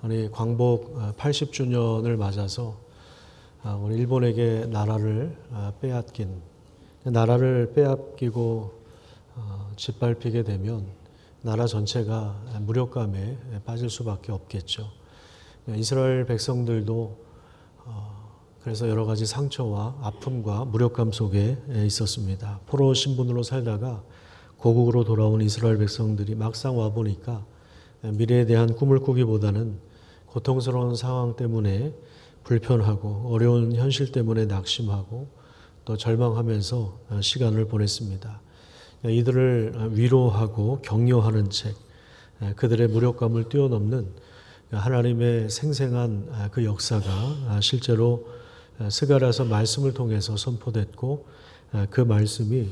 아니 광복 80주년을 맞아서 우리 일본에게 나라를 빼앗기고 짓밟히게 되면 나라 전체가 무력감에 빠질 수밖에 없겠죠. 이스라엘 백성들도 그래서 여러 가지 상처와 아픔과 무력감 속에 있었습니다. 포로 신분으로 살다가 고국으로 돌아온 이스라엘 백성들이 막상 와보니까 미래에 대한 꿈을 꾸기보다는 고통스러운 상황 때문에 불편하고 어려운 현실 때문에 낙심하고 또 절망하면서 시간을 보냈습니다. 이들을 위로하고 격려하는 책, 그들의 무력감을 뛰어넘는 하나님의 생생한 그 역사가 실제로 스가랴서 말씀을 통해서 선포됐고 그 말씀이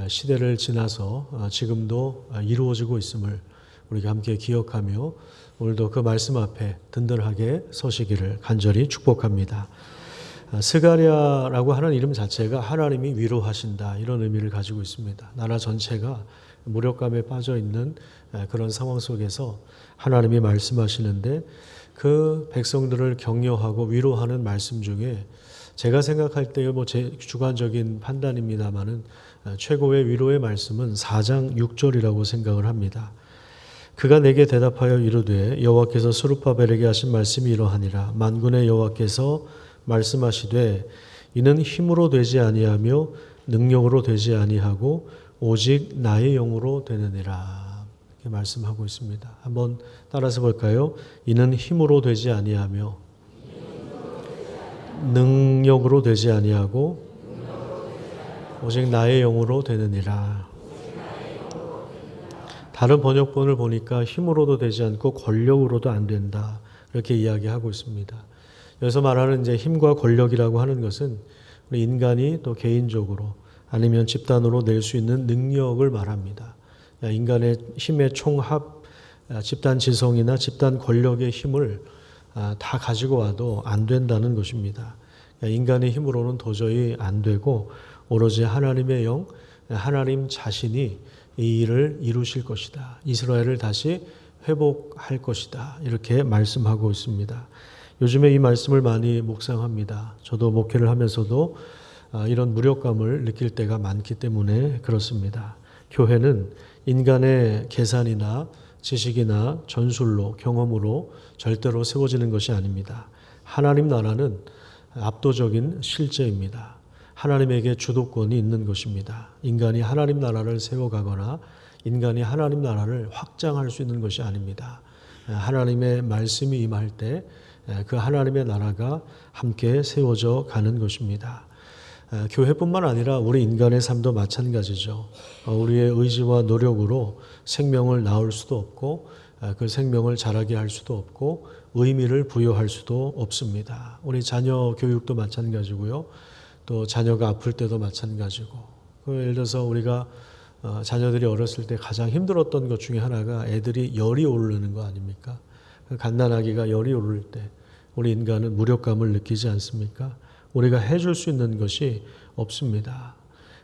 시대를 지나서 지금도 이루어지고 있음을 우리가 함께 기억하며 오늘도 그 말씀 앞에 든든하게 서시기를 간절히 축복합니다. 스가랴라고 하는 이름 자체가 하나님이 위로하신다 이런 의미를 가지고 있습니다. 나라 전체가 무력감에 빠져 있는 그런 상황 속에서 하나님이 말씀하시는데 그 백성들을 격려하고 위로하는 말씀 중에 제가 생각할 때 제 주관적인 판단입니다만은 최고의 위로의 말씀은 4장 6절이라고 생각을 합니다. 그가 내게 대답하여 이르되 여호와께서 스룹바벨에게 하신 말씀이 이러하니라. 만군의 여호와께서 말씀하시되 이는 힘으로 되지 아니하며 능력으로 되지 아니하고 오직 나의 영으로 되느니라. 이렇게 말씀하고 있습니다. 한번 따라서 볼까요? 이는 힘으로 되지 아니하며 능력으로 되지 아니하고 오직 나의 영으로 되느니라. 다른 번역본을 보니까 힘으로도 되지 않고 권력으로도 안 된다. 이렇게 이야기하고 있습니다. 여기서 말하는 이제 힘과 권력이라고 하는 것은 우리 인간이 또 개인적으로 아니면 집단으로 낼 수 있는 능력을 말합니다. 인간의 힘의 총합, 집단 지성이나 집단 권력의 힘을 다 가지고 와도 안 된다는 것입니다. 인간의 힘으로는 도저히 안 되고 오로지 하나님의 영, 하나님 자신이 이 일을 이루실 것이다. 이스라엘을 다시 회복할 것이다. 이렇게 말씀하고 있습니다. 요즘에 이 말씀을 많이 묵상합니다. 저도 목회를 하면서도 이런 무력감을 느낄 때가 많기 때문에 그렇습니다. 교회는 인간의 계산이나 지식이나 전술로 경험으로 절대로 세워지는 것이 아닙니다. 하나님 나라는 압도적인 실제입니다. 하나님에게 주도권이 있는 것입니다. 인간이 하나님 나라를 세워가거나 인간이 하나님 나라를 확장할 수 있는 것이 아닙니다. 하나님의 말씀이 임할 때 그 하나님의 나라가 함께 세워져 가는 것입니다. 교회뿐만 아니라 우리 인간의 삶도 마찬가지죠. 우리의 의지와 노력으로 생명을 낳을 수도 없고 그 생명을 자라게 할 수도 없고 의미를 부여할 수도 없습니다. 우리 자녀 교육도 마찬가지고요. 또 자녀가 아플 때도 마찬가지고. 예를 들어서 우리가 자녀들이 어렸을 때 가장 힘들었던 것 중에 하나가 애들이 열이 오르는 거 아닙니까? 갓난아기가 열이 오를 때 우리 인간은 무력감을 느끼지 않습니까? 우리가 해줄 수 있는 것이 없습니다.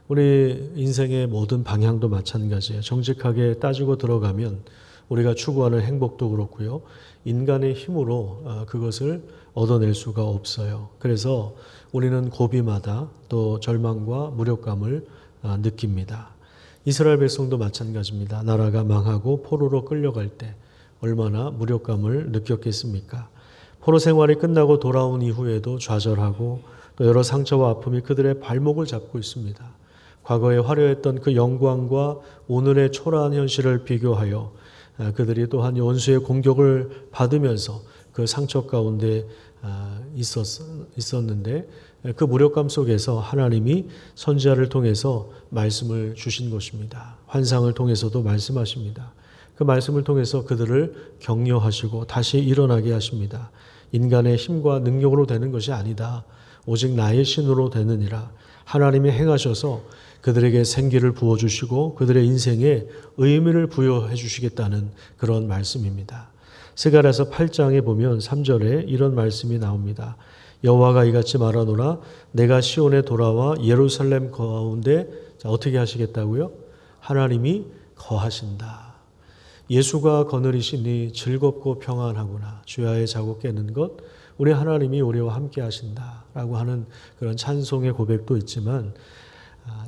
우리 인생의 모든 방향도 마찬가지예요. 정직하게 따지고 들어가면 우리가 추구하는 행복도 그렇고요. 인간의 힘으로 그것을 얻어낼 수가 없어요. 그래서 우리는 고비마다 또 절망과 무력감을 느낍니다. 이스라엘 백성도 마찬가지입니다. 나라가 망하고 포로로 끌려갈 때 얼마나 무력감을 느꼈겠습니까? 포로 생활이 끝나고 돌아온 이후에도 좌절하고 또 여러 상처와 아픔이 그들의 발목을 잡고 있습니다. 과거에 화려했던 그 영광과 오늘의 초라한 현실을 비교하여 그들이 또한 원수의 공격을 받으면서 그 상처 가운데 있었는데 그 무력감 속에서 하나님이 선지자를 통해서 말씀을 주신 것입니다. 환상을 통해서도 말씀하십니다. 그 말씀을 통해서 그들을 격려하시고 다시 일어나게 하십니다. 인간의 힘과 능력으로 되는 것이 아니다. 오직 나의 신으로 되느니라. 하나님이 행하셔서 그들에게 생기를 부어주시고 그들의 인생에 의미를 부여해 주시겠다는 그런 말씀입니다. 스가랴서 8장에 보면 3절에 이런 말씀이 나옵니다. 여호와가 이같이 말하노라. 내가 시온에 돌아와 예루살렘 가운데 어떻게 하시겠다고요? 하나님이 거하신다. 예수가 거느리시니 즐겁고 평안하구나. 주야에 자고 깨는 것 우리 하나님이 우리와 함께 하신다라고 하는 그런 찬송의 고백도 있지만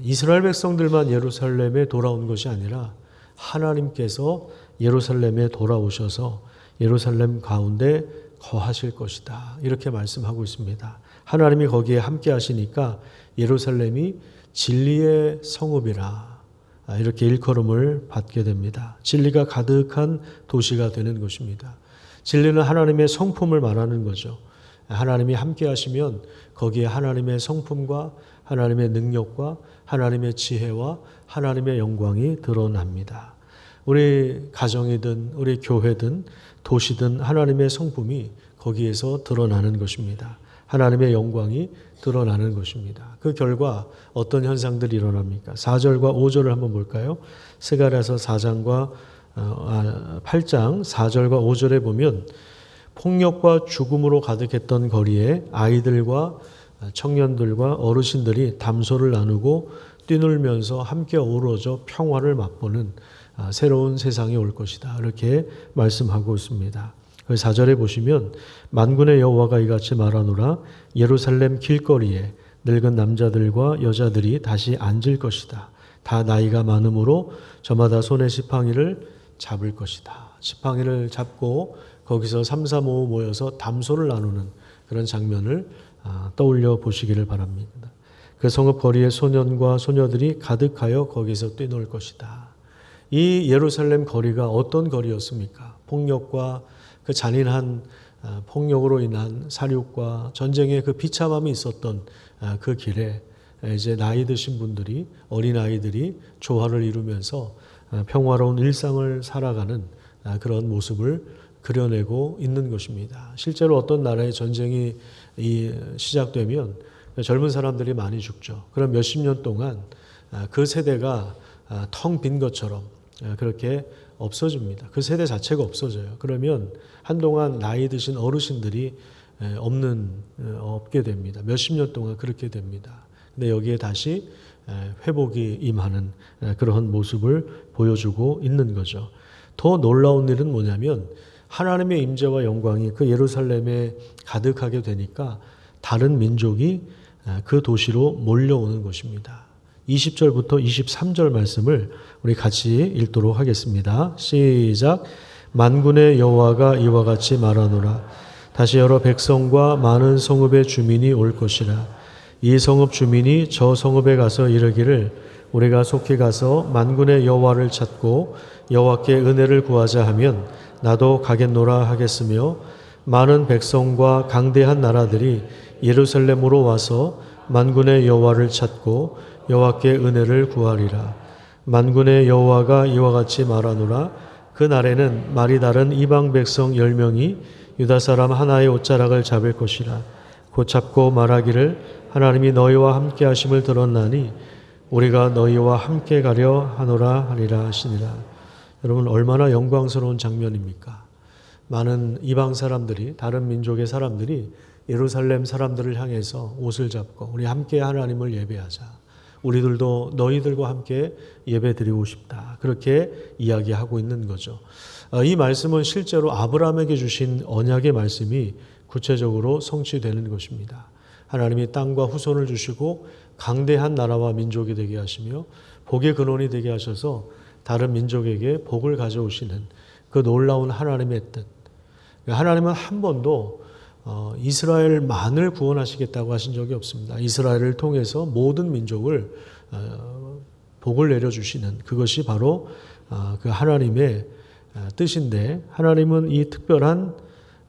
이스라엘 백성들만 예루살렘에 돌아온 것이 아니라 하나님께서 예루살렘에 돌아오셔서 예루살렘 가운데 거하실 것이다. 이렇게 말씀하고 있습니다. 하나님이 거기에 함께 하시니까 예루살렘이 진리의 성읍이라 이렇게 일컬음을 받게 됩니다. 진리가 가득한 도시가 되는 것입니다. 진리는 하나님의 성품을 말하는 거죠. 하나님이 함께 하시면 거기에 하나님의 성품과 하나님의 능력과 하나님의 지혜와 하나님의 영광이 드러납니다. 우리 가정이든 우리 교회든 도시든 하나님의 성품이 거기에서 드러나는 것입니다. 하나님의 영광이 드러나는 것입니다. 그 결과 어떤 현상들이 일어납니까? 4절과 5절을 한번 볼까요? 스가랴서 8장 4절과 5절에 보면 폭력과 죽음으로 가득했던 거리에 아이들과 청년들과 어르신들이 담소를 나누고 뛰놀면서 함께 어우러져 평화를 맛보는 새로운 세상이 올 것이다. 이렇게 말씀하고 있습니다. 4절에 보시면 만군의 여호와가 이같이 말하노라 예루살렘 길거리에 늙은 남자들과 여자들이 다시 앉을 것이다. 다 나이가 많으므로 저마다 손에 지팡이를 잡을 것이다. 지팡이를 잡고 거기서 3, 4, 5 모여서 담소를 나누는 그런 장면을 떠올려 보시기를 바랍니다. 그 성읍 거리에 소년과 소녀들이 가득하여 거기서 뛰놀 것이다. 이 예루살렘 거리가 어떤 거리였습니까? 폭력과 그 잔인한 폭력으로 인한 살육과 전쟁의 그 비참함이 있었던 그 길에 이제 나이 드신 분들이 어린 아이들이 조화를 이루면서 평화로운 일상을 살아가는 그런 모습을 그려내고 있는 것입니다. 실제로 어떤 나라의 전쟁이 시작되면 젊은 사람들이 많이 죽죠. 그럼 몇십 년 동안 그 세대가 텅 빈 것처럼 그렇게 없어집니다. 그 세대 자체가 없어져요. 그러면 한동안 나이 드신 어르신들이 없게 됩니다. 몇십 년 동안 그렇게 됩니다. 근데 여기에 다시 회복이 임하는 그러한 모습을 보여주고 있는 거죠. 더 놀라운 일은 뭐냐면 하나님의 임재와 영광이 그 예루살렘에 가득하게 되니까 다른 민족이 그 도시로 몰려오는 것입니다. 20절부터 23절 말씀을 우리 같이 읽도록 하겠습니다. 시작. 만군의 여호와가 이와 같이 말하노라. 다시 여러 백성과 많은 성읍의 주민이 올 것이라. 이 성읍 주민이 저 성읍에 가서 이르기를 우리가 속히 가서 만군의 여호와를 찾고 여호와께 은혜를 구하자 하면 나도 가겠노라 하겠으며 많은 백성과 강대한 나라들이 예루살렘으로 와서 만군의 여호와를 찾고 여호와께 은혜를 구하리라. 만군의 여호와가 이와 같이 말하노라. 그 날에는 말이 다른 이방 백성 10명이 유다 사람 하나의 옷자락을 잡을 것이라. 곧 잡고 말하기를 하나님이 너희와 함께 하심을 들었나니 우리가 너희와 함께 가려 하노라 하리라 하시니라. 여러분 얼마나 영광스러운 장면입니까? 많은 이방 사람들이 다른 민족의 사람들이 예루살렘 사람들을 향해서 옷을 잡고 우리 함께 하나님을 예배하자. 우리들도 너희들과 함께 예배드리고 싶다. 그렇게 이야기하고 있는 거죠. 이 말씀은 실제로 아브라함에게 주신 언약의 말씀이 구체적으로 성취되는 것입니다. 하나님이 땅과 후손을 주시고 강대한 나라와 민족이 되게 하시며 복의 근원이 되게 하셔서 다른 민족에게 복을 가져오시는 그 놀라운 하나님의 뜻. 하나님은 한 번도 이스라엘만을 구원하시겠다고 하신 적이 없습니다. 이스라엘을 통해서 모든 민족을 복을 내려주시는 그것이 바로 그 하나님의 뜻인데 하나님은 이 특별한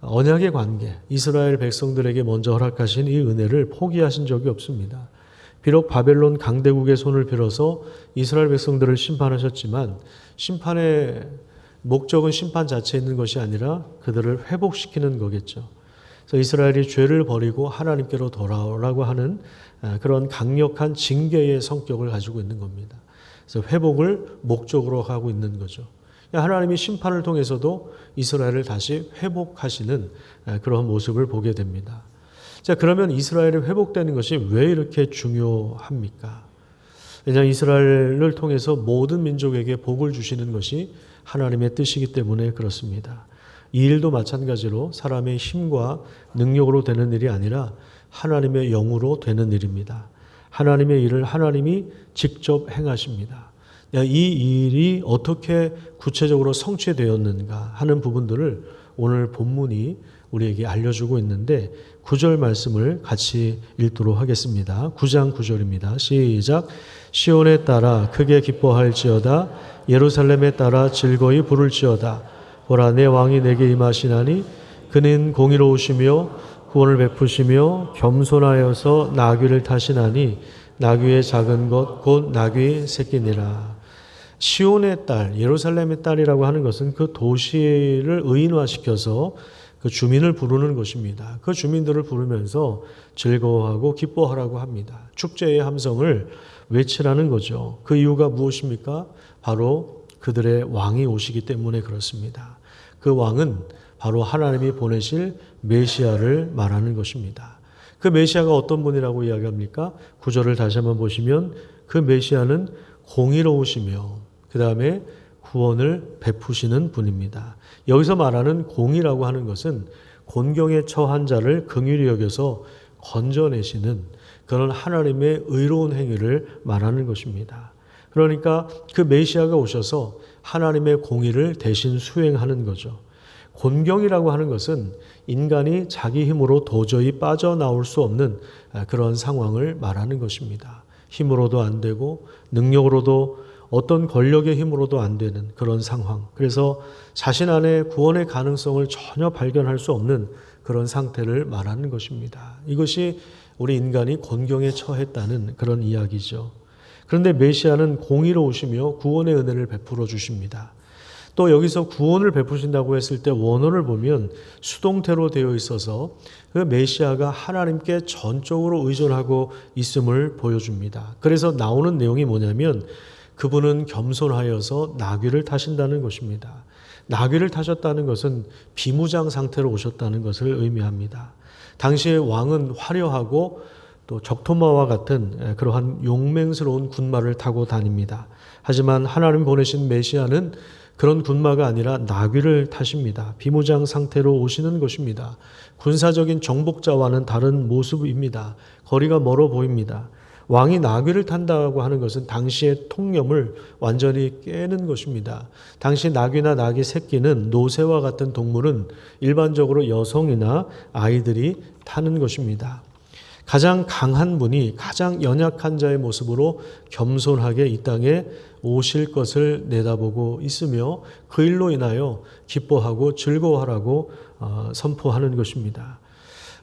언약의 관계, 이스라엘 백성들에게 먼저 허락하신 이 은혜를 포기하신 적이 없습니다. 비록 바벨론 강대국의 손을 빌어서 이스라엘 백성들을 심판하셨지만 심판의 목적은 심판 자체에 있는 것이 아니라 그들을 회복시키는 거겠죠. 그래서 이스라엘이 죄를 버리고 하나님께로 돌아오라고 하는 그런 강력한 징계의 성격을 가지고 있는 겁니다. 그래서 회복을 목적으로 하고 있는 거죠. 하나님이 심판을 통해서도 이스라엘을 다시 회복하시는 그런 모습을 보게 됩니다. 자, 그러면 이스라엘이 회복되는 것이 왜 이렇게 중요합니까? 왜냐하면 이스라엘을 통해서 모든 민족에게 복을 주시는 것이 하나님의 뜻이기 때문에 그렇습니다. 이 일도 마찬가지로 사람의 힘과 능력으로 되는 일이 아니라 하나님의 영으로 되는 일입니다. 하나님의 일을 하나님이 직접 행하십니다. 이 일이 어떻게 구체적으로 성취되었는가 하는 부분들을 오늘 본문이 우리에게 알려주고 있는데 9절 말씀을 같이 읽도록 하겠습니다. 9장 9절입니다. 시작. 시온에 따라 크게 기뻐할지어다. 예루살렘에 따라 즐거이 부를지어다. 보라, 내 왕이 내게 임하시나니 그는 공의로우시며 구원을 베푸시며 겸손하여서 나귀를 타시나니 나귀의 작은 것 곧 나귀의 새끼니라. 시온의 딸, 예루살렘의 딸이라고 하는 것은 그 도시를 의인화시켜서 그 주민을 부르는 것입니다. 그 주민들을 부르면서 즐거워하고 기뻐하라고 합니다. 축제의 함성을 외치라는 거죠. 그 이유가 무엇입니까? 바로 그들의 왕이 오시기 때문에 그렇습니다. 그 왕은 바로 하나님이 보내실 메시아를 말하는 것입니다. 그 메시아가 어떤 분이라고 이야기합니까? 9절을 다시 한번 보시면 그 메시아는 공의로우시며 그 다음에 구원을 베푸시는 분입니다. 여기서 말하는 공의라고 하는 것은 곤경에 처한 자를 긍휼히 여겨서 건져내시는 그런 하나님의 의로운 행위를 말하는 것입니다. 그러니까 그 메시아가 오셔서 하나님의 공의를 대신 수행하는 거죠. 곤경이라고 하는 것은 인간이 자기 힘으로 도저히 빠져나올 수 없는 그런 상황을 말하는 것입니다. 힘으로도 안 되고 능력으로도 어떤 권력의 힘으로도 안 되는 그런 상황. 그래서 자신 안에 구원의 가능성을 전혀 발견할 수 없는 그런 상태를 말하는 것입니다. 이것이 우리 인간이 곤경에 처했다는 그런 이야기죠. 그런데 메시아는 공의로우시며 구원의 은혜를 베풀어 주십니다. 또 여기서 구원을 베푸신다고 했을 때 원어를 보면 수동태로 되어 있어서 그 메시아가 하나님께 전적으로 의존하고 있음을 보여줍니다. 그래서 나오는 내용이 뭐냐면 그분은 겸손하여서 나귀를 타신다는 것입니다. 나귀를 타셨다는 것은 비무장 상태로 오셨다는 것을 의미합니다. 당시의 왕은 화려하고 또 적토마와 같은 그러한 용맹스러운 군마를 타고 다닙니다. 하지만 하나님 보내신 메시아는 그런 군마가 아니라 나귀를 타십니다. 비무장 상태로 오시는 것입니다. 군사적인 정복자와는 다른 모습입니다. 거리가 멀어 보입니다. 왕이 나귀를 탄다고 하는 것은 당시의 통념을 완전히 깨는 것입니다. 당시 나귀나 나귀 새끼는 노새와 같은 동물은 일반적으로 여성이나 아이들이 타는 것입니다. 가장 강한 분이 가장 연약한 자의 모습으로 겸손하게 이 땅에 오실 것을 내다보고 있으며 그 일로 인하여 기뻐하고 즐거워하라고 선포하는 것입니다.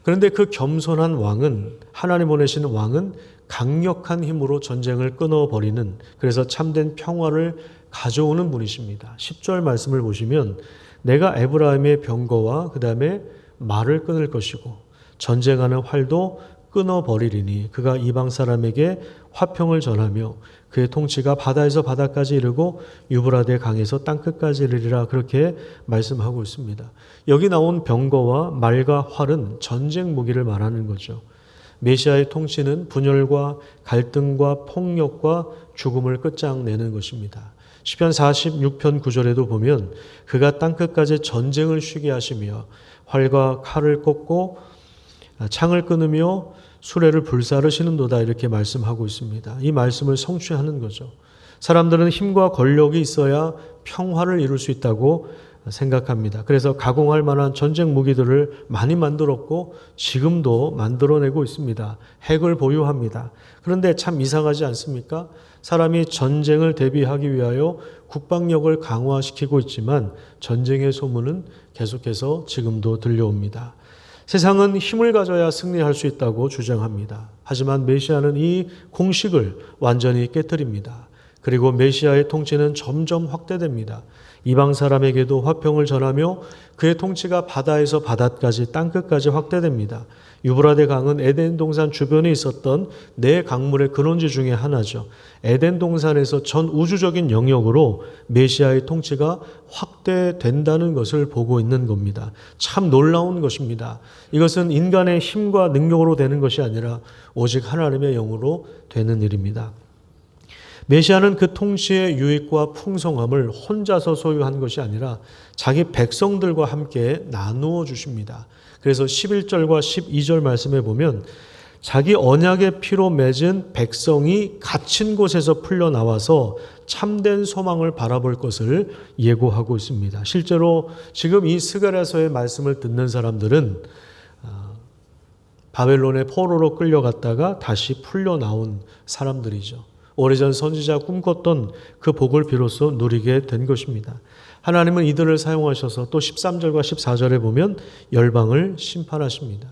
그런데 그 겸손한 왕은, 하나님 보내시는 왕은 강력한 힘으로 전쟁을 끊어버리는, 그래서 참된 평화를 가져오는 분이십니다. 10절 말씀을 보시면 내가 에브라임의 병거와 그 다음에 말을 끊을 것이고 전쟁하는 활도 끊어버리리니 그가 이방 사람에게 화평을 전하며 그의 통치가 바다에서 바다까지 이르고 유브라데 강에서 땅끝까지 이르리라, 그렇게 말씀하고 있습니다. 여기 나온 병거와 말과 활은 전쟁 무기를 말하는 거죠. 메시아의 통치는 분열과 갈등과 폭력과 죽음을 끝장내는 것입니다. 시편 46편 9절에도 보면 그가 땅끝까지 전쟁을 쉬게 하시며 활과 칼을 꺾고 창을 끊으며 수레를 불사르시는도다, 이렇게 말씀하고 있습니다. 이 말씀을 성취하는 거죠. 사람들은 힘과 권력이 있어야 평화를 이룰 수 있다고 생각합니다. 그래서 가공할 만한 전쟁 무기들을 많이 만들었고 지금도 만들어내고 있습니다. 핵을 보유합니다. 그런데 참 이상하지 않습니까? 사람이 전쟁을 대비하기 위하여 국방력을 강화시키고 있지만 전쟁의 소문은 계속해서 지금도 들려옵니다. 세상은 힘을 가져야 승리할 수 있다고 주장합니다. 하지만 메시아는 이 공식을 완전히 깨뜨립니다. 그리고 메시아의 통치는 점점 확대됩니다. 이방 사람에게도 화평을 전하며 그의 통치가 바다에서 바다까지 땅끝까지 확대됩니다. 유브라데 강은 에덴 동산 주변에 있었던 네 강물의 근원지 중에 하나죠. 에덴 동산에서 전 우주적인 영역으로 메시아의 통치가 확대된다는 것을 보고 있는 겁니다. 참 놀라운 것입니다. 이것은 인간의 힘과 능력으로 되는 것이 아니라 오직 하나님의 영으로 되는 일입니다. 메시아는 그 통치의 유익과 풍성함을 혼자서 소유한 것이 아니라 자기 백성들과 함께 나누어 주십니다. 그래서 11절과 12절 말씀에 보면 자기 언약의 피로 맺은 백성이 갇힌 곳에서 풀려나와서 참된 소망을 바라볼 것을 예고하고 있습니다. 실제로 지금 이 스가랴서의 말씀을 듣는 사람들은 바벨론의 포로로 끌려갔다가 다시 풀려나온 사람들이죠. 오래전 선지자 꿈꿨던 그 복을 비로소 누리게 된 것입니다. 하나님은 이들을 사용하셔서 또 13절과 14절에 보면 열방을 심판하십니다.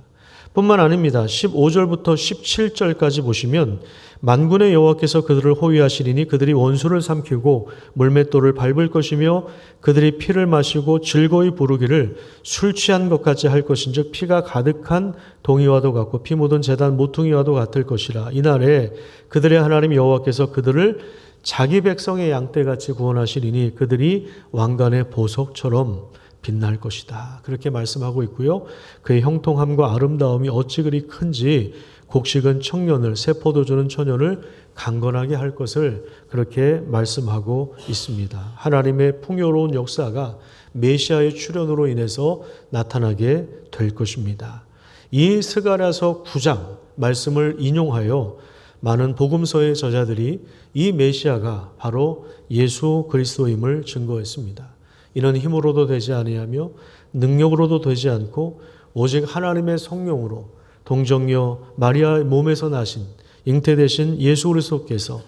뿐만 아닙니다. 15절부터 17절까지 보시면 만군의 여호와께서 그들을 호위하시리니 그들이 원수를 삼키고 물맷돌을 밟을 것이며 그들이 피를 마시고 즐거이 부르기를 술 취한 것 같이 할 것인즉 피가 가득한 동이와도 같고 피 묻은 제단 모퉁이와도 같을 것이라. 이날에 그들의 하나님 여호와께서 그들을 자기 백성의 양떼같이 구원하시리니 그들이 왕관의 보석처럼 빛날 것이다. 그렇게 말씀하고 있고요. 그의 형통함과 아름다움이 어찌 그리 큰지 곡식은 청년을, 새 포도주는 처녀를 강건하게 할 것을 그렇게 말씀하고 있습니다. 하나님의 풍요로운 역사가 메시아의 출현으로 인해서 나타나게 될 것입니다. 이 스가랴서 9장 말씀을 인용하여 많은 복음서의 저자들이 이 메시아가 바로 예수 그리스도임을 증거했습니다. 이는 힘으로도 되지 아니하며 능력으로도 되지 않고 오직 하나님의 성령으로 동정녀 마리아의 몸에서 나신 잉태되신 예수 그리스도께서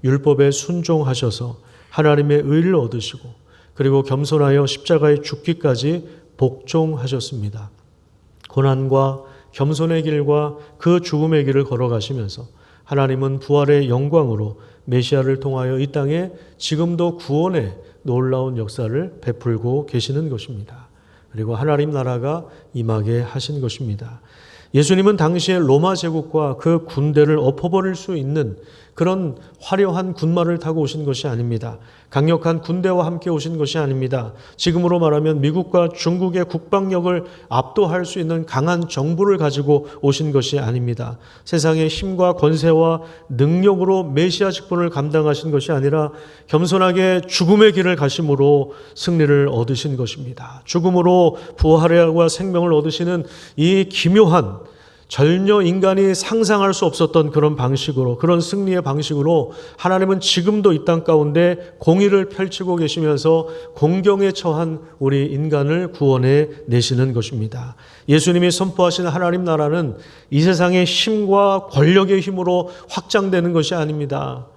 율법에 순종하셔서 하나님의 의를 얻으시고 그리고 겸손하여 십자가에 죽기까지 복종하셨습니다. 고난과 겸손의 길과 그 죽음의 길을 걸어가시면서 하나님은 부활의 영광으로 메시아를 통하여 이 땅에 지금도 구원의 놀라운 역사를 베풀고 계시는 것입니다. 그리고 하나님 나라가 임하게 하신 것입니다. 예수님은 당시에 로마 제국과 그 군대를 엎어버릴 수 있는 그런 화려한 군마를 타고 오신 것이 아닙니다. 강력한 군대와 함께 오신 것이 아닙니다. 지금으로 말하면 미국과 중국의 국방력을 압도할 수 있는 강한 정부를 가지고 오신 것이 아닙니다. 세상의 힘과 권세와 능력으로 메시아 직분을 감당하신 것이 아니라 겸손하게 죽음의 길을 가심으로 승리를 얻으신 것입니다. 죽음으로 부활과 생명을 얻으시는 이 기묘한 전혀 인간이 상상할 수 없었던 그런 방식으로, 그런 승리의 방식으로 하나님은 지금도 이 땅 가운데 공의를 펼치고 계시면서 공경에 처한 우리 인간을 구원해 내시는 것입니다. 예수님이 선포하신 하나님 나라는 이 세상의 힘과 권력의 힘으로 확장되는 것이 아닙니다.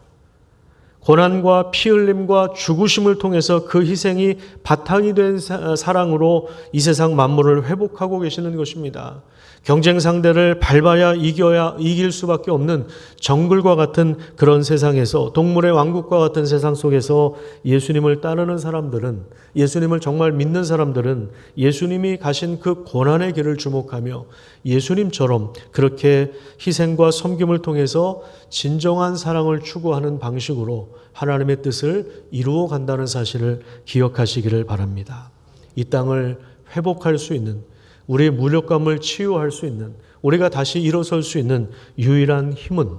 고난과 피 흘림과 죽으심을 통해서 그 희생이 바탕이 된 사랑으로 이 세상 만물을 회복하고 계시는 것입니다. 경쟁 상대를 밟아야 이길 수밖에 없는 정글과 같은 그런 세상에서, 동물의 왕국과 같은 세상 속에서 예수님을 따르는 사람들은, 예수님을 정말 믿는 사람들은 예수님이 가신 그 고난의 길을 주목하며 예수님처럼 그렇게 희생과 섬김을 통해서 진정한 사랑을 추구하는 방식으로 하나님의 뜻을 이루어 간다는 사실을 기억하시기를 바랍니다. 이 땅을 회복할 수 있는, 우리의 무력감을 치유할 수 있는, 우리가 다시 일어설 수 있는 유일한 힘은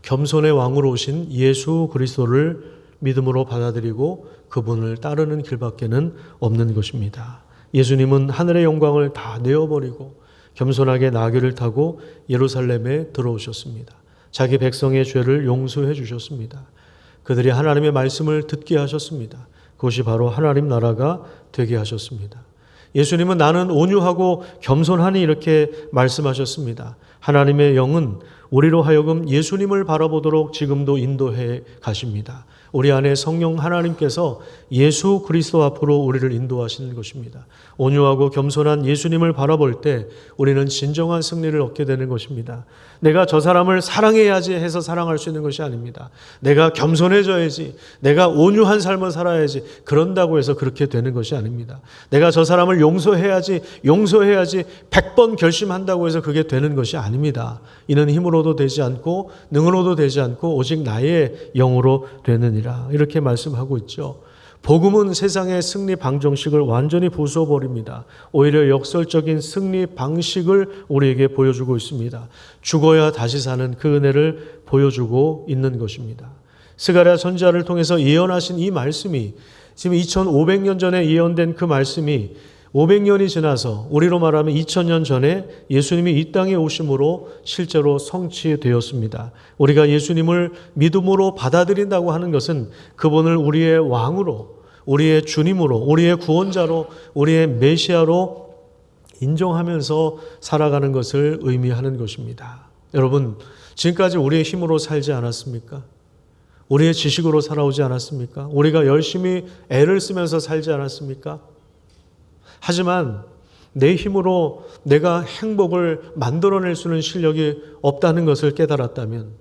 겸손의 왕으로 오신 예수 그리스도를 믿음으로 받아들이고 그분을 따르는 길밖에는 없는 것입니다. 예수님은 하늘의 영광을 다 내어버리고 겸손하게 나귀를 타고 예루살렘에 들어오셨습니다. 자기 백성의 죄를 용서해 주셨습니다. 그들이 하나님의 말씀을 듣게 하셨습니다. 그것이 바로 하나님 나라가 되게 하셨습니다. 예수님은 나는 온유하고 겸손하니 이렇게 말씀하셨습니다. 하나님의 영은 우리로 하여금 예수님을 바라보도록 지금도 인도해 가십니다. 우리 안에 성령 하나님께서 예수 그리스도 앞으로 우리를 인도하시는 것입니다. 온유하고 겸손한 예수님을 바라볼 때 우리는 진정한 승리를 얻게 되는 것입니다. 내가 저 사람을 사랑해야지 해서 사랑할 수 있는 것이 아닙니다. 내가 겸손해져야지, 내가 온유한 삶을 살아야지, 그런다고 해서 그렇게 되는 것이 아닙니다. 내가 저 사람을 용서해야지 100번 결심한다고 해서 그게 되는 것이 아닙니다. 이는 힘으로도 되지 않고 능으로도 되지 않고 오직 나의 영으로 되느니라, 이렇게 말씀하고 있죠. 복음은 세상의 승리 방정식을 완전히 부숴버립니다. 오히려 역설적인 승리 방식을 우리에게 보여주고 있습니다. 죽어야 다시 사는 그 은혜를 보여주고 있는 것입니다. 스가랴 선지자를 통해서 예언하신 이 말씀이 지금 2500년 전에 예언된 그 말씀이 500년이 지나서 우리로 말하면 2000년 전에 예수님이 이 땅에 오심으로 실제로 성취되었습니다. 우리가 예수님을 믿음으로 받아들인다고 하는 것은 그분을 우리의 왕으로, 우리의 주님으로, 우리의 구원자로, 우리의 메시아로 인정하면서 살아가는 것을 의미하는 것입니다. 여러분, 지금까지 우리의 힘으로 살지 않았습니까? 우리의 지식으로 살아오지 않았습니까? 우리가 열심히 애를 쓰면서 살지 않았습니까? 하지만 내 힘으로 내가 행복을 만들어낼 수 있는 실력이 없다는 것을 깨달았다면,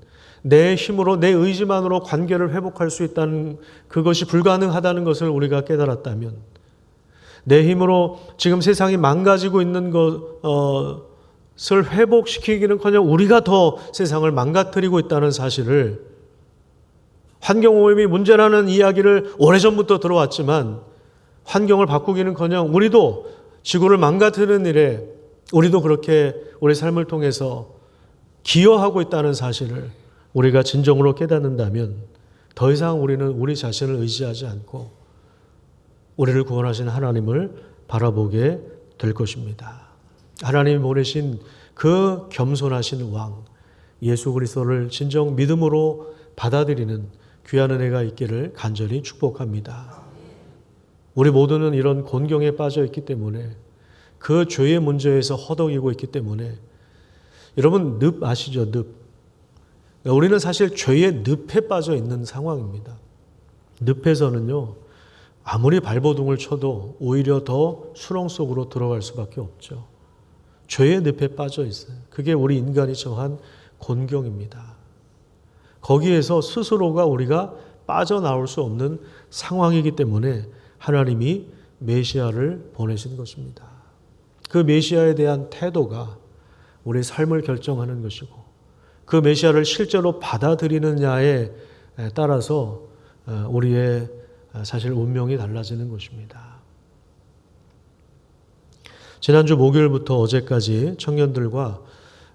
내 힘으로 내 의지만으로 관계를 회복할 수 있다는 그것이 불가능하다는 것을 우리가 깨달았다면, 내 힘으로 지금 세상이 망가지고 있는 것을 회복시키기는커녕 우리가 더 세상을 망가뜨리고 있다는 사실을, 환경오염이 문제라는 이야기를 오래전부터 들어왔지만 환경을 바꾸기는커녕 우리도 지구를 망가뜨리는 일에 우리도 그렇게 우리 삶을 통해서 기여하고 있다는 사실을 우리가 진정으로 깨닫는다면 더 이상 우리는 우리 자신을 의지하지 않고 우리를 구원하신 하나님을 바라보게 될 것입니다. 하나님이 보내신 그 겸손하신 왕 예수 그리스도를 진정 믿음으로 받아들이는 귀한 은혜가 있기를 간절히 축복합니다. 우리 모두는 이런 곤경에 빠져 있기 때문에, 그 죄의 문제에서 허덕이고 있기 때문에, 여러분 늪 아시죠? 늪. 우리는 사실 죄의 늪에 빠져 있는 상황입니다. 늪에서는요, 아무리 발버둥을 쳐도 오히려 더 수렁 속으로 들어갈 수밖에 없죠. 죄의 늪에 빠져 있어요. 그게 우리 인간이 처한 곤경입니다. 거기에서 스스로가 우리가 빠져나올 수 없는 상황이기 때문에 하나님이 메시아를 보내신 것입니다. 그 메시아에 대한 태도가 우리의 삶을 결정하는 것이고, 그 메시아를 실제로 받아들이느냐에 따라서 우리의 사실 운명이 달라지는 것입니다. 지난주 목요일부터 어제까지 청년들과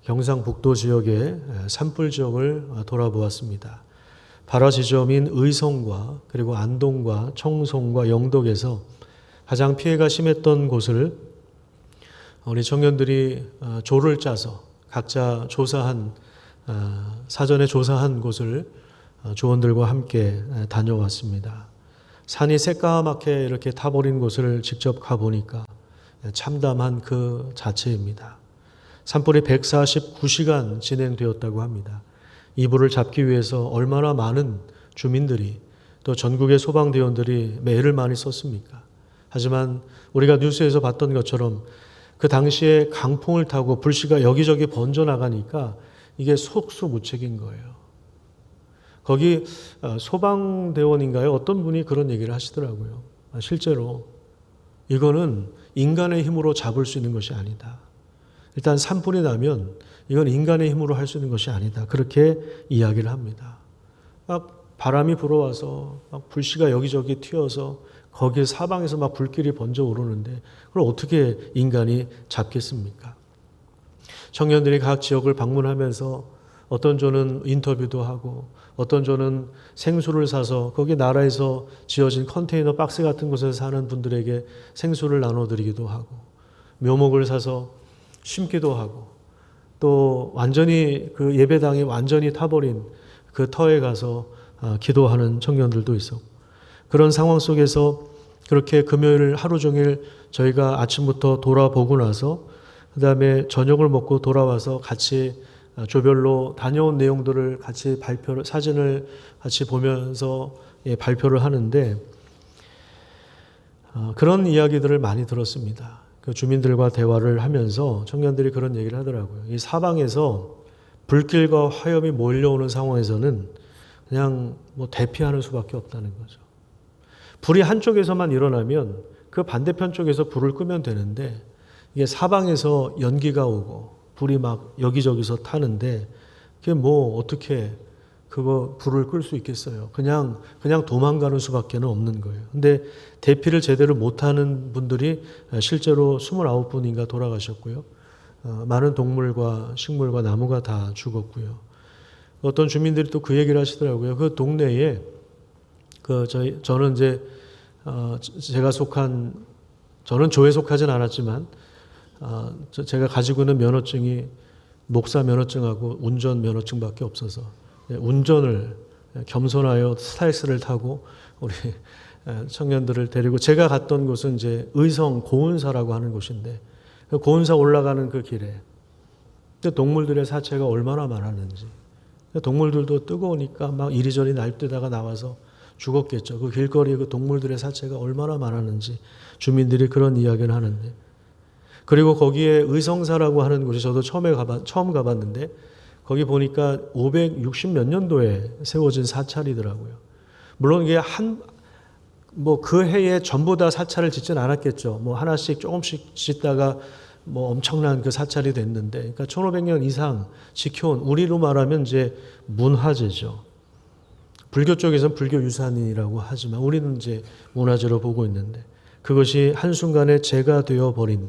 경상북도 지역의 산불 지역을 돌아보았습니다. 발화 지점인 의성과 그리고 안동과 청송과 영덕에서 가장 피해가 심했던 곳을 우리 청년들이 조를 짜서 각자 조사한, 사전에 조사한 곳을 조원들과 함께 다녀왔습니다. 산이 새까맣게 이렇게 타버린 곳을 직접 가보니까 참담한 그 자체입니다. 산불이 149시간 진행되었다고 합니다. 이 불을 잡기 위해서 얼마나 많은 주민들이, 또 전국의 소방대원들이 매를 많이 썼습니까? 하지만 우리가 뉴스에서 봤던 것처럼 그 당시에 강풍을 타고 불씨가 여기저기 번져나가니까 이게 속수무책인 거예요. 거기 소방대원인가요? 어떤 분이 그런 얘기를 하시더라고요. 실제로 이거는 인간의 힘으로 잡을 수 있는 것이 아니다. 일단 산불이 나면 이건 인간의 힘으로 할 수 있는 것이 아니다. 그렇게 이야기를 합니다. 막 바람이 불어와서 막 불씨가 여기저기 튀어서 거기에 사방에서 막 불길이 번져 오르는데 그걸 어떻게 인간이 잡겠습니까? 청년들이 각 지역을 방문하면서 어떤 조는 인터뷰도 하고, 어떤 조는 생수를 사서 거기 나라에서 지어진 컨테이너 박스 같은 곳에서 사는 분들에게 생수를 나눠드리기도 하고, 묘목을 사서 심기도 하고, 또 완전히 그 예배당이 완전히 타버린 그 터에 가서 기도하는 청년들도 있었고, 그런 상황 속에서 그렇게 금요일 하루 종일 저희가 아침부터 돌아보고 나서 그 다음에 저녁을 먹고 돌아와서 같이 조별로 다녀온 내용들을 같이 사진을 같이 보면서 발표를 하는데, 그런 이야기들을 많이 들었습니다. 그 주민들과 대화를 하면서 청년들이 그런 얘기를 하더라고요. 이 사방에서 불길과 화염이 몰려오는 상황에서는 그냥 대피하는 수밖에 없다는 거죠. 불이 한쪽에서만 일어나면 그 반대편 쪽에서 불을 끄면 되는데, 이게 사방에서 연기가 오고 불이 막 여기저기서 타는데 그게 어떻게 그거 불을 끌 수 있겠어요. 그냥 도망가는 수밖에 없는 거예요. 근데 대피를 제대로 못하는 분들이 실제로 29분인가 돌아가셨고요. 많은 동물과 식물과 나무가 다 죽었고요. 어떤 주민들이 또 그 얘기를 하시더라고요. 그 동네에 저는 이제 제가 저는 조에 속하진 않았지만 제가 가지고 있는 면허증이 목사 면허증하고 운전 면허증밖에 없어서 운전을 겸손하여 스타렉스를 타고 우리 청년들을 데리고 제가 갔던 곳은 이제 의성 고운사라고 하는 곳인데 고운사 올라가는 그 길에 동물들의 사체가 얼마나 많았는지 동물들도 뜨거우니까 막 이리저리 날뛰다가 나와서 죽었겠죠. 그 길거리에 그 동물들의 사체가 얼마나 많았는지 주민들이 그런 이야기를 하는데 그리고 거기에 의성사라고 하는 곳이 저도 처음 가봤는데 거기 보니까 560 몇 년도에 세워진 사찰이더라고요. 물론 이게 그 해에 전부 다 사찰을 짓진 않았겠죠. 하나씩 조금씩 짓다가 엄청난 그 사찰이 됐는데, 그러니까 1500년 이상 지켜온, 우리로 말하면 이제 문화재죠. 불교 쪽에서는 불교 유산이라고 하지만 우리는 이제 문화재로 보고 있는데 그것이 한순간에 재가 되어버린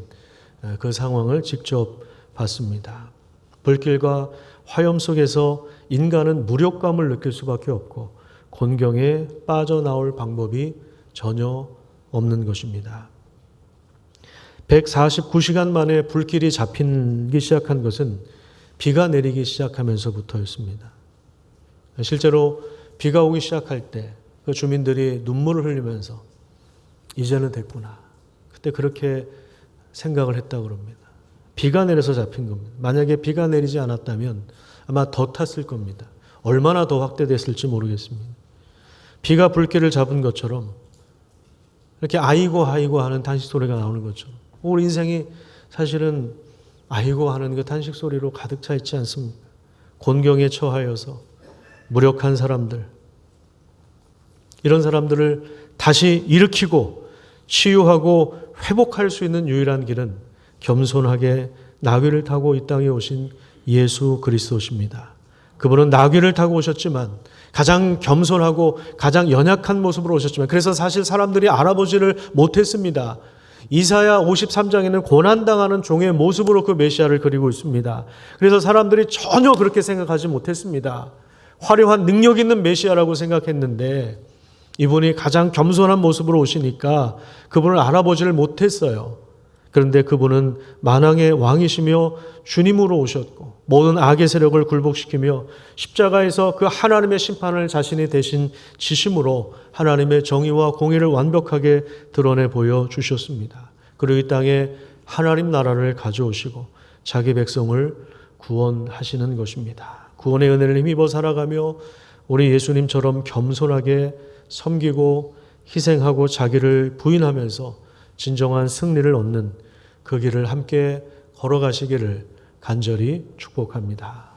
그 상황을 직접 봤습니다. 불길과 화염 속에서 인간은 무력감을 느낄 수밖에 없고 곤경에 빠져나올 방법이 전혀 없는 것입니다. 149시간 만에 불길이 잡히기 시작한 것은 비가 내리기 시작하면서부터였습니다. 실제로 비가 오기 시작할 때 그 주민들이 눈물을 흘리면서 이제는 됐구나. 그때 그렇게 생각을 했다고 그럽니다. 비가 내려서 잡힌 겁니다. 만약에 비가 내리지 않았다면 아마 더 탔을 겁니다. 얼마나 더 확대됐을지 모르겠습니다. 비가 불길을 잡은 것처럼 이렇게 아이고 아이고 하는 탄식 소리가 나오는 것처럼 우리 인생이 사실은 아이고 하는 그 탄식 소리로 가득 차 있지 않습니까? 곤경에 처하여서 무력한 사람들, 이런 사람들을 다시 일으키고 치유하고 회복할 수 있는 유일한 길은 겸손하게 나귀를 타고 이 땅에 오신 예수 그리스도십니다. 그분은 나귀를 타고 오셨지만 가장 겸손하고 가장 연약한 모습으로 오셨지만 그래서 사실 사람들이 알아보지를 못했습니다. 이사야 53장에는 고난당하는 종의 모습으로 그 메시아를 그리고 있습니다. 그래서 사람들이 전혀 그렇게 생각하지 못했습니다. 화려한 능력 있는 메시아라고 생각했는데 이분이 가장 겸손한 모습으로 오시니까 그분을 알아보지를 못했어요. 그런데 그분은 만왕의 왕이시며 주님으로 오셨고 모든 악의 세력을 굴복시키며 십자가에서 그 하나님의 심판을 자신이 대신 지심으로 하나님의 정의와 공의를 완벽하게 드러내 보여주셨습니다. 그리고 이 땅에 하나님 나라를 가져오시고 자기 백성을 구원하시는 것입니다. 구원의 은혜를 힘입어 살아가며 우리 예수님처럼 겸손하게 섬기고 희생하고 자기를 부인하면서 진정한 승리를 얻는 그 길을 함께 걸어가시기를 간절히 축복합니다.